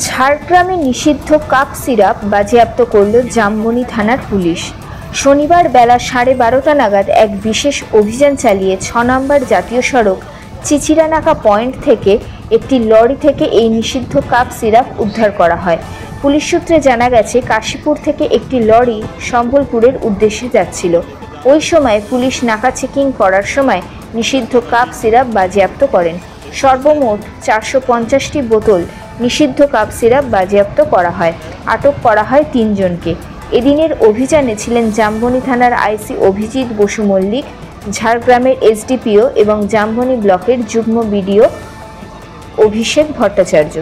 ঝাড়গ্রামে নিষিদ্ধ cough syrup বাজেয়াপ্ত করল জামবনি থানার পুলিশ। শনিবার বেলা 12:30 নাগাদ এক বিশেষ অভিযান চালিয়ে 6 নম্বর জাতীয় সড়ক চিচিরানাকা পয়েন্ট থেকে একটি লরি থেকে এই নিষিদ্ধ কাপ সিরাপ উদ্ধার করা হয়। পুলিশ সূত্রে জানা গেছে, কাশীপুর থেকে একটি লরি সম্বলপুরের উদ্দেশ্যে যাচ্ছিল। ওই সময় পুলিশ নাকা চেকিং করার সময় নিষিদ্ধ কাপ সিরাপ বাজেয়াপ্ত করেন। সর্বমোট 450টি বোতল নিষিদ্ধ কাপ সিরাপ বাজেয়াপ্ত করা হয়। আটক করা হয় 3 জনকে। এদিনের অভিযানে ছিলেন জামবনি থানার আইসি অভিজিৎ বসু মল্লিক, ঝাড়গ্রামের এসডিপিও এবং জামবনি ব্লকের যুগ্ম বিডিও অভিষেক ভট্টাচার্য।